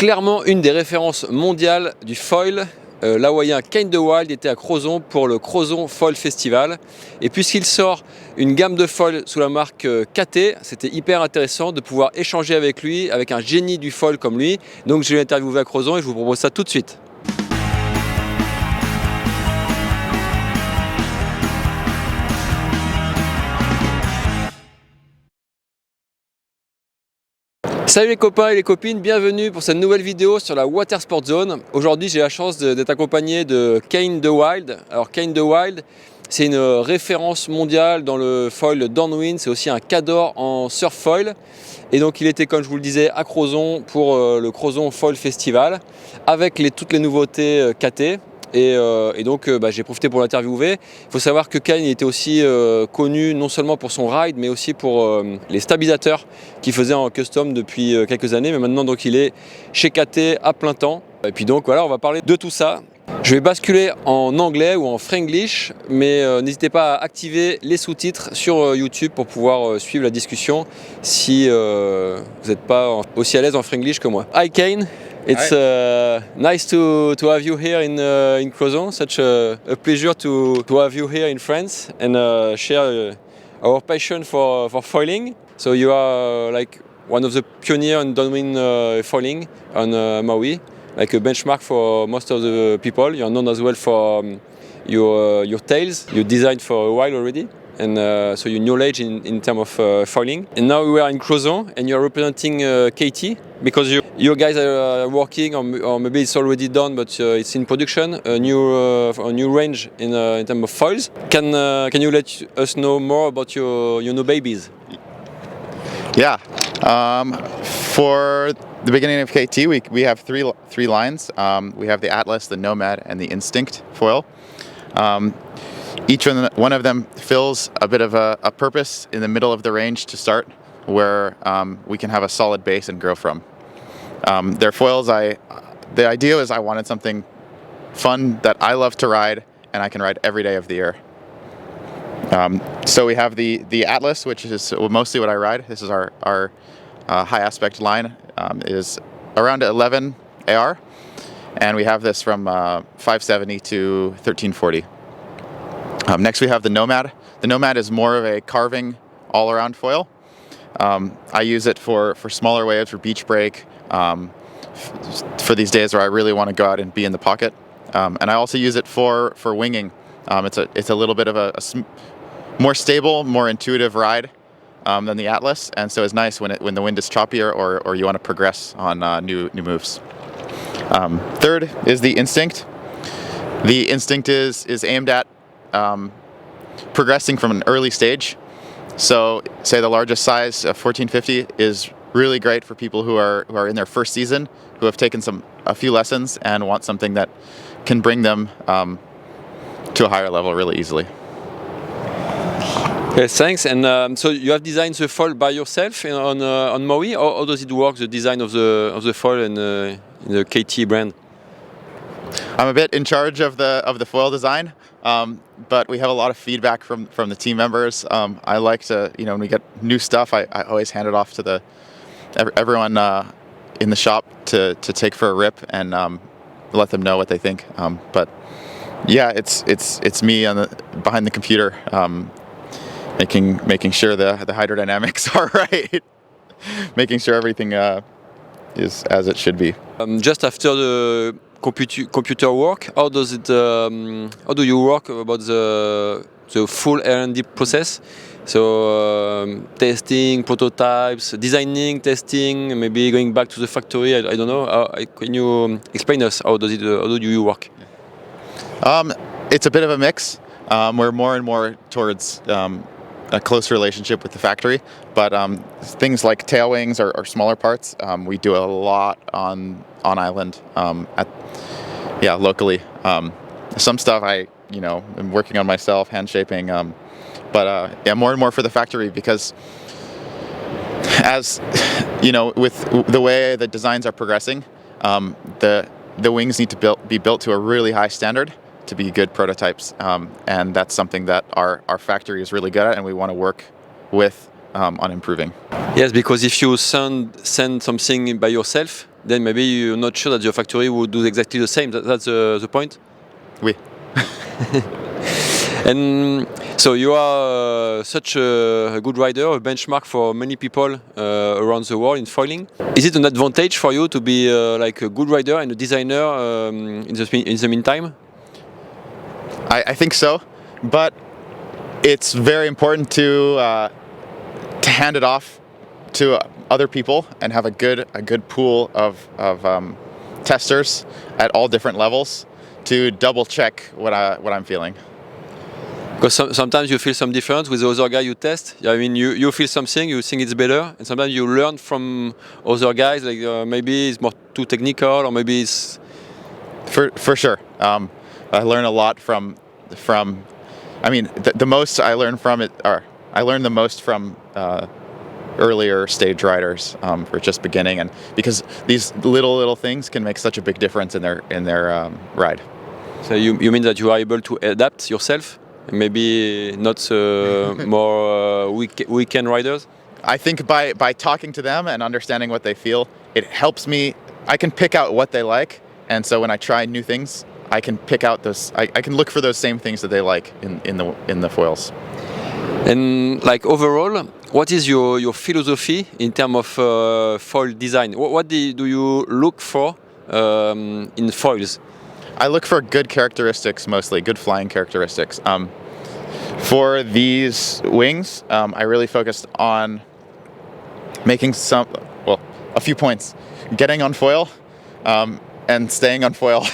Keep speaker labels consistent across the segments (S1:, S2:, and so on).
S1: clairement une des références mondiales du foil. L'Hawaïen Kane De Wilde était à Crozon pour le Crozon Foil Festival. Et puisqu'il sort une gamme de foil sous la marque KT, c'était hyper intéressant de pouvoir échanger avec lui, avec un génie du foil comme lui. Donc je l'ai interviewé à Crozon et je vous propose ça tout de suite. Salut les copains et les copines, bienvenue pour cette nouvelle vidéo sur la Water Sport Zone. Aujourd'hui j'ai la chance d'être accompagné de Kane De Wilde. Alors Kane De Wilde, c'est une référence mondiale dans le foil downwind, c'est aussi un cador en surf foil. Et donc il était, comme je vous le disais, à Crozon pour le Crozon Foil Festival avec toutes les nouveautés KT. Et donc j'ai profité pour l'interviewer. Il faut savoir que Kane était aussi connu non seulement pour son ride mais aussi pour les stabilisateurs qu'il faisait en custom depuis quelques années. Mais maintenant donc il est chez KT à plein temps. Et puis donc voilà, on va parler de tout ça. Je vais basculer en anglais ou en franglish, mais n'hésitez pas à activer les sous-titres sur YouTube pour pouvoir suivre la discussion si vous n'êtes pas aussi à l'aise en franglish que moi. Hi Kane, it's nice to have you here in Crozon. Such a pleasure to have you here in France and share our passion for foiling. So you are like one of the pioneers in downwind foiling on Maui. Like a benchmark for most of the people. You're known as well for your tails. You designed for a while already, and so your knowledge in terms of foiling. And now we are in Crozon, and you're representing KT because you guys are working, or maybe it's already done, but it's in production. A new range in terms of foils. Can you let us know more about your new babies?
S2: Yeah. For the beginning of KT, we have three lines. We have the Atlas, the Nomad, and the Instinct foil. Each one of them fills a bit of a purpose in the middle of the range to start, where we can have a solid base and grow from. They're foils. The idea is I wanted something fun that I love to ride, and I can ride every day of the year. So we have the Atlas, which is mostly what I ride. This is our high aspect line. Is around 11 AR, and we have this from 570 to 1340. Next we have the Nomad. The Nomad is more of a carving all-around foil. I use it for smaller waves, for beach break, for these days where I really want to go out and be in the pocket. And I also use it for winging. It's a little bit of a more stable, more intuitive ride than the Atlas, and so it's nice when the wind is choppier or you want to progress on new moves. Third is the Instinct. The Instinct is aimed at progressing from an early stage. So, say the largest size of 1450 is really great for people who are in their first season, who have taken a few lessons and want something that can bring them to a higher level really easily.
S1: Yes, thanks. And so you have designed the foil by yourself on Maui, or how does it work, the design of the foil in the KT brand?
S2: I'm a bit in charge of the foil design, but we have a lot of feedback from the team members. I like to, when we get new stuff, I always hand it off to everyone in the shop to take for a rip and let them know what they think. But yeah, it's me behind the computer. Making sure the hydrodynamics are right, making sure everything is as it should be.
S1: Just after the computer work, how do you work about the full R&D process? So testing, prototypes, designing, testing, maybe going back to the factory. I don't know. Can you explain us how do you work?
S2: It's a bit of a mix. We're more and more towards a close relationship with the factory, but things like tail wings or smaller parts, we do a lot on island, locally. Some stuff I'm working on myself, hand shaping, but more and more for the factory, because as with the way the designs are progressing, the wings need to be built to a really high standard to be good prototypes, and that's something that our factory is really good at, and we want to work with on improving.
S1: Yes, because if you send something by yourself, then maybe you're not sure that your factory would do exactly the same. That's the point?
S2: Oui.
S1: And so you are such a good rider, a benchmark for many people around the world in foiling. Is it an advantage for you to be like a good rider and a designer in the meantime?
S2: I think so, but it's very important to hand it off to other people and have a good pool of testers at all different levels to double check what I'm feeling.
S1: Because sometimes you feel some difference with the other guy you test. I mean, you feel something, you think it's better, and sometimes you learn from other guys, like maybe it's more too technical, or maybe it's...
S2: For sure. I learn a lot from I mean, the most I learn from it, or I learn the most from earlier stage riders for just beginning, and because these little things can make such a big difference in their ride.
S1: So you mean that you are able to adapt yourself? Maybe not more weekend riders?
S2: I think by talking to them and understanding what they feel, it helps me. I can pick out what they like, and so when I try new things, I can pick out those. I can look for those same things that they like in the foils.
S1: And like overall, what is your philosophy in terms of foil design? What do you look for in foils?
S2: I look for good characteristics, mostly good flying characteristics. For these wings, I really focused on making a few points. Getting on foil and staying on foil.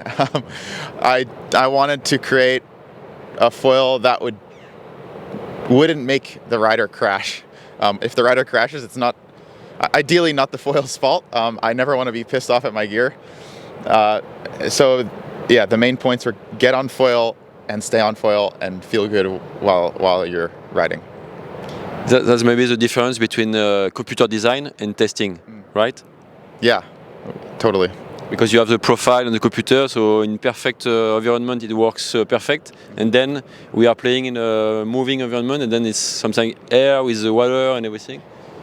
S2: I wanted to create a foil that wouldn't make the rider crash. If the rider crashes, it's ideally not the foil's fault. I never want to be pissed off at my gear. So yeah, the main points were get on foil and stay on foil and feel good while you're riding.
S1: That's maybe the difference between computer design and testing, right?
S2: Yeah, totally.
S1: Because you have the profile on the computer, so in perfect environment it works perfect, and then we are playing in a moving environment, and then it's something air with the water and everything.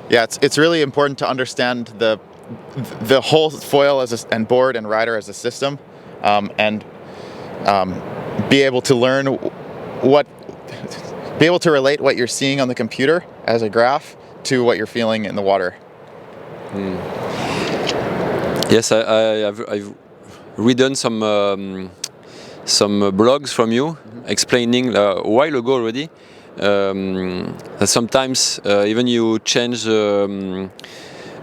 S2: Yeah, it's really important to understand the whole foil and board and rider as a system, and be able to be able to relate what you're seeing on the computer as a graph to what you're feeling in the water.
S1: Yes, I've read some blogs from you explaining a while ago already that sometimes even you change the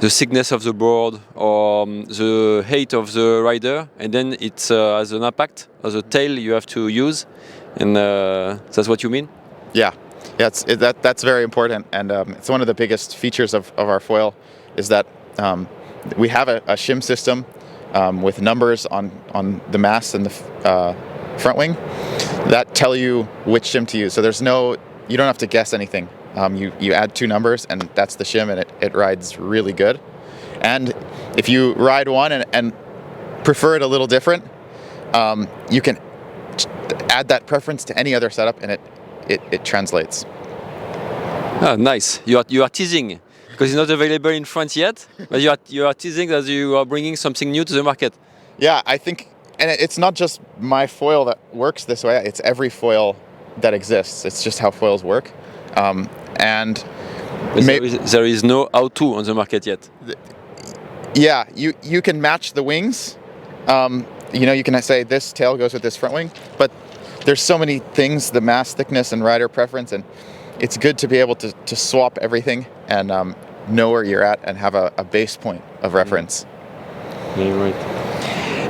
S1: thickness of the board or the height of the rider, and then it has an impact on the tail you have to use, and that's what you mean?
S2: Yeah, that's very important, and it's one of the biggest features of our foil is that we have a shim system with numbers on the mast and the front wing that tell you which shim to use. So you don't have to guess anything. You add two numbers and that's the shim, and it rides really good. And if you ride one and prefer it a little different, you can add that preference to any other setup, and it translates.
S1: Ah, nice. You are teasing. Because it's not available in France yet, but you are teasing that you are bringing something new to the market.
S2: Yeah, I think, and it's not just my foil that works this way, it's every foil that exists. It's just how foils work. And
S1: there is no how-to on the market yet.
S2: Yeah, you can match the wings. You can say this tail goes with this front wing, but there's so many things, the mast thickness and rider preference, and it's good to be able to swap everything and know where you're at and have a base point of reference.
S1: Yeah, right.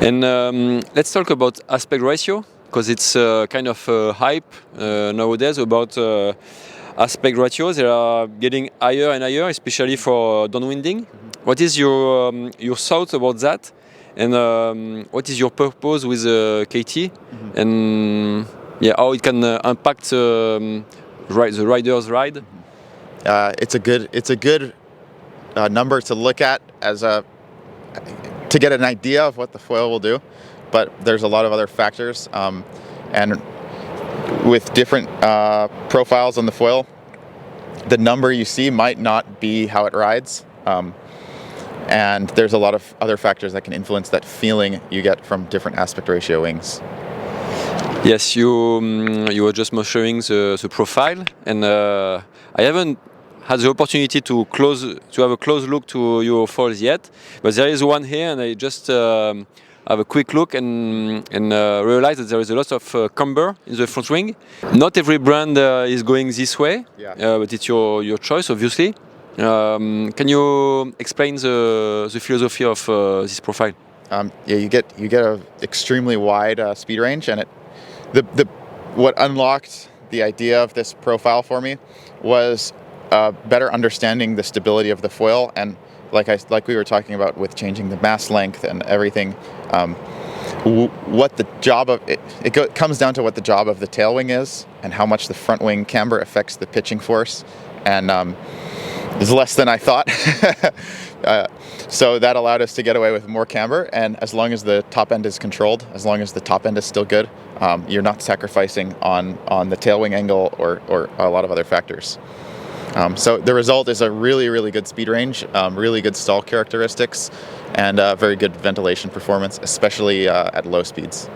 S1: And let's talk about aspect ratio, because it's kind of hype nowadays about aspect ratios. They are getting higher and higher, especially for downwinding. What is your thoughts about that? And what is your purpose with KT? And how it can impact the rider's ride?
S2: It's a good number to look at to get an idea of what the foil will do, but there's a lot of other factors, and with different profiles on the foil, the number you see might not be how it rides, And there's a lot of other factors that can influence that feeling you get from different aspect ratio wings.
S1: Yes, you were just showing the profile, and I haven't had the opportunity to have a close look to your foils yet, but there is one here, and I just have a quick look and realize that there is a lot of camber in the front wing. Not every brand is going this way, but it's your choice, obviously. Can you explain the philosophy of this profile?
S2: Yeah, you get an extremely wide speed range, and what unlocked the idea of this profile for me was better understanding the stability of the foil, and like we were talking about with changing the mast length and everything. What the job of it comes down to what the job of the tail wing is, and how much the front wing camber affects the pitching force, and it's less than I thought. So that allowed us to get away with more camber, and as long as the top end is controlled, as long as the top end is still good, you're not sacrificing on the tail wing angle or a lot of other factors. So the result is a really, really good speed range, really good stall characteristics, and very good ventilation performance, especially at low speeds.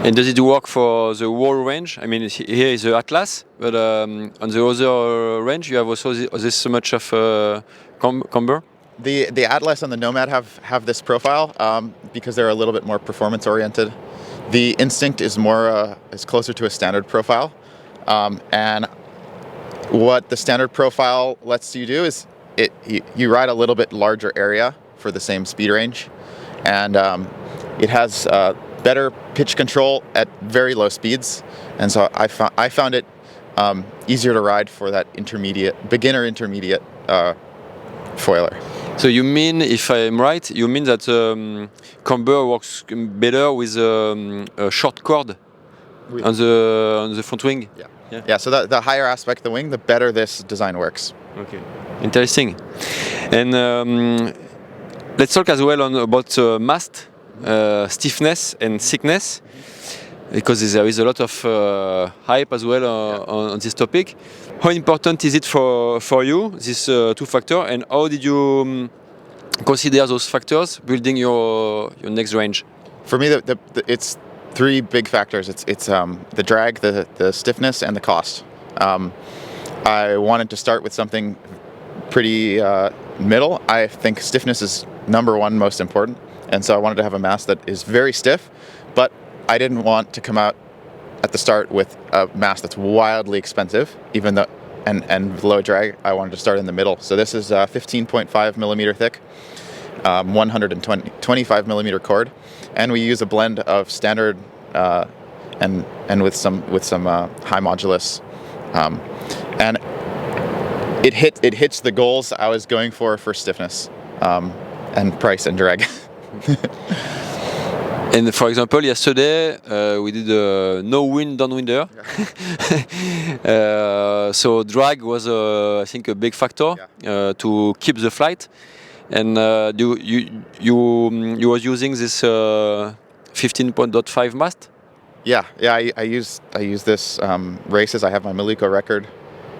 S1: And does it work for the whole range? I mean, here is the Atlas, but on the other range, you have also this much of camber?
S2: The Atlas and the Nomad have this profile because they're a little bit more performance oriented. The Instinct is closer to a standard profile, and what the standard profile lets you do is you ride a little bit larger area for the same speed range, and it has better pitch control at very low speeds, and so I found it easier to ride for that beginner intermediate foiler.
S1: So you mean, if I'm right, you mean that camber works better with a short cord on the front wing?
S2: Yeah. So the higher aspect of the wing, the better this design works.
S1: Okay. Interesting. And let's talk as well about mast, stiffness and thickness, because there is a lot of hype as well on this topic. How important is it for you, this two factor, and how did you consider those factors building your next range?
S2: For me, it's three big factors. It's the drag, the stiffness, and the cost. I wanted to start with something pretty middle. I think stiffness is number one most important, and so I wanted to have a mast that is very stiff, but I didn't want to come out at the start with a mast that's wildly expensive, even though and low drag. I wanted to start in the middle. So this is 15.5 millimeter thick, 125 millimeter cord, and we use a blend of standard and with some high modulus, and it hits the goals I was going for stiffness and price and drag.
S1: And for example, yesterday we did a no-wind downwinder. So drag was, I think, a big factor to keep the flight. And you was using this 15.5 mast?
S2: Yeah. I use this races. I have my Maliko record.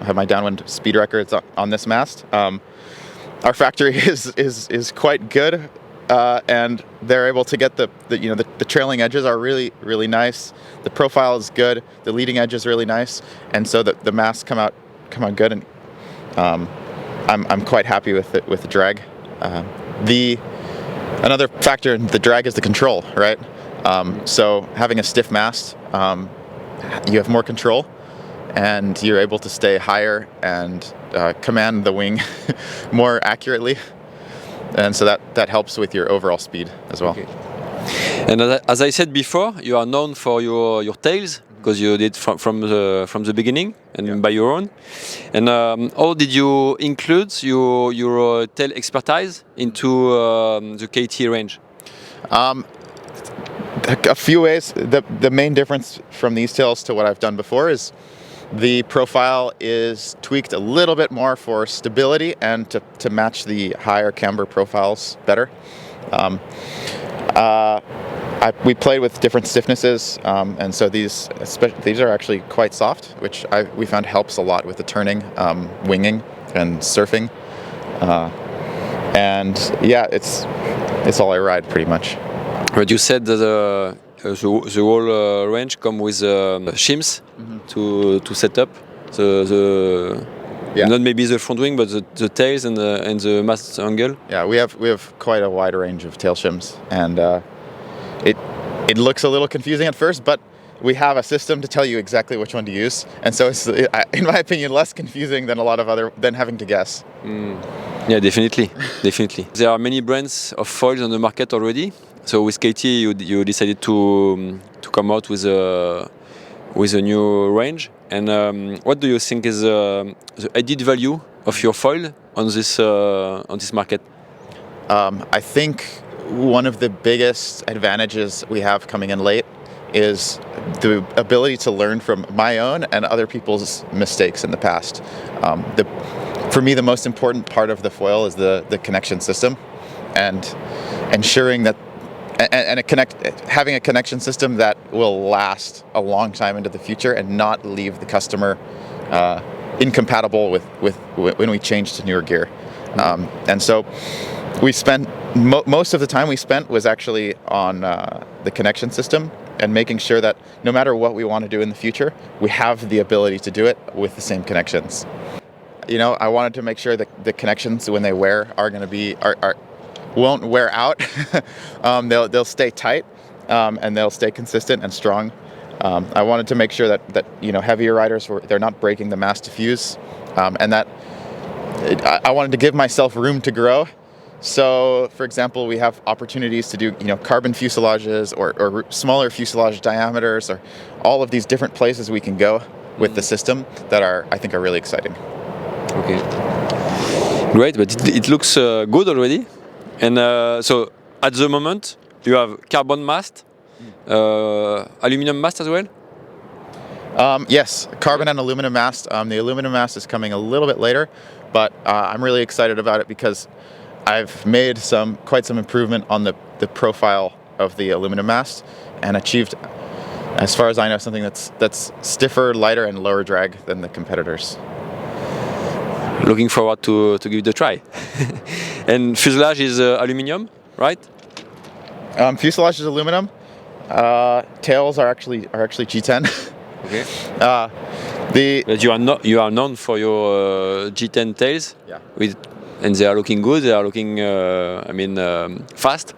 S2: I have my downwind speed records on this mast. Our factory is quite good. And they're able to get the trailing edges are really, really nice. The profile is good. The leading edge is really nice, and so the masts come out good. And I'm quite happy with the drag. Another factor in the drag is the control, right? So having a stiff mast, you have more control, and you're able to stay higher and command the wing more accurately. And so that helps with your overall speed as well. Okay.
S1: And as I said before, you are known for your tails, because you did from the beginning and by your own. And how did you include your tail expertise into the KT range?
S2: A few ways. The main difference from these tails to what I've done before is the profile is tweaked a little bit more for stability and to match the higher camber profiles better. We played with different stiffnesses, and so these are actually quite soft, which we found helps a lot with the turning, winging, and surfing. and yeah, it's all I ride pretty much.
S1: But you said that the whole range come with shims to set up the not maybe the front wing, but the tails and the mast angle.
S2: Yeah, we have quite a wide range of tail shims, and it looks a little confusing at first, but we have a system to tell you exactly which one to use, and so it's, in my opinion, less confusing than than having to guess.
S1: Yeah, definitely, definitely. There are many brands of foils on the market already. So with KT, you decided to come out with a new range. And what do you think is the added value of your foil on this market?
S2: I think one of the biggest advantages we have coming in late is the ability to learn from my own and other people's mistakes in the past. For me, the most important part of the foil is the connection system, and ensuring that having a connection system that will last a long time into the future and not leave the customer incompatible with when we change to newer gear. And so we spent most of the time we spent was actually on the connection system and making sure that no matter what we want to do in the future, we have the ability to do it with the same connections. You know, I wanted to make sure that the connections when they wear are going to be won't wear out. They'll stay tight and they'll stay consistent and strong. I wanted to make sure that you know, heavier riders they're not breaking the mast to fuse, and that I wanted to give myself room to grow. So, for example, we have opportunities to do, you know, carbon fuselages or smaller fuselage diameters, or all of these different places we can go with the system that I think are really exciting.
S1: Okay, great, but it looks good already. And so at the moment you have carbon mast, aluminum mast as well?
S2: Yes, carbon and aluminum mast. The aluminum mast is coming a little bit later, but I'm really excited about it because I've made quite some improvement on the profile of the aluminum mast and achieved, as far as I know, something that's stiffer, lighter, and lower drag than the competitors.
S1: Looking forward to give it a try. And fuselage is aluminum, right?
S2: Fuselage is aluminum. Tails are actually G10.
S1: Okay.
S2: But
S1: you are known for your G10 tails.
S2: Yeah.
S1: And they are looking good. They are looking, fast.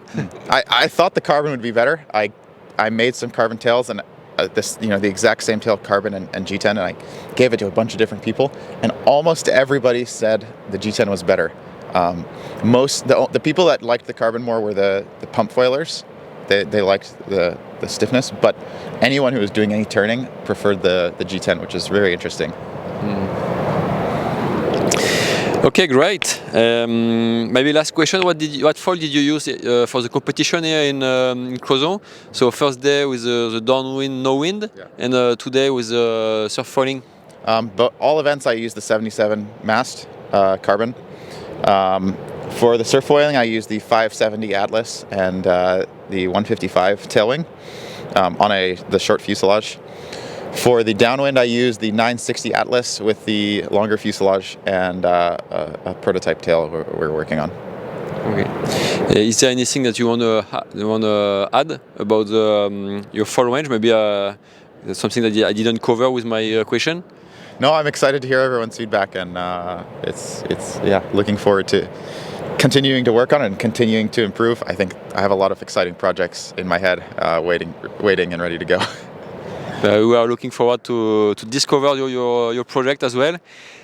S2: I thought the carbon would be better. I made some carbon tails and the exact same tail, carbon and G10, and I gave it to a bunch of different people, and almost everybody said the G10 was better. The people that liked the carbon more were the pump foilers. They liked the stiffness, but anyone who was doing any turning preferred the G10, which is very interesting.
S1: Okay, great. Maybe last question. What foil did you use for the competition here in Crozon? So first day with the downwind, no wind, yeah. And today with surf foiling.
S2: But all events I use the 77 mast carbon. For the surf foiling, I use the 570 Atlas and the 155 tailwing on the short fuselage. For the downwind, I use the 960 Atlas with the longer fuselage and a prototype tail we're working on.
S1: Okay. Is there anything that you want to add about your foil range? Maybe something that I didn't cover with my question?
S2: No, I'm excited to hear everyone's feedback, and it's looking forward to continuing to work on it and continuing to improve. I think I have a lot of exciting projects in my head, waiting and ready to go.
S1: We are looking forward to discover your project as well.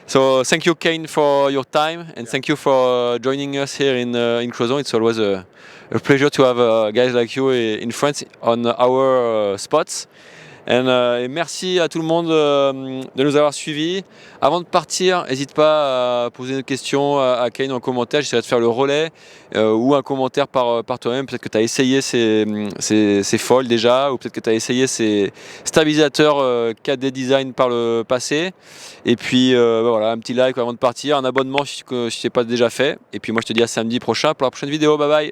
S1: So thank you, Kane, for your time, and thank you for joining us here in Crozon. It's always a pleasure to have guys like you in France on our spots. Et merci à tout le monde de nous avoir suivis. Avant de partir, n'hésite pas à poser une question à Kane en commentaire. J'essaierai de faire le relais ou un commentaire par toi-même. Peut-être que tu as essayé ces foils déjà, ou peut-être que tu as essayé ces stabilisateurs KD Design par le passé. Et puis voilà, un petit like avant de partir, un abonnement si ce n'est pas déjà fait. Et puis moi je te dis à samedi prochain pour la prochaine vidéo. Bye bye.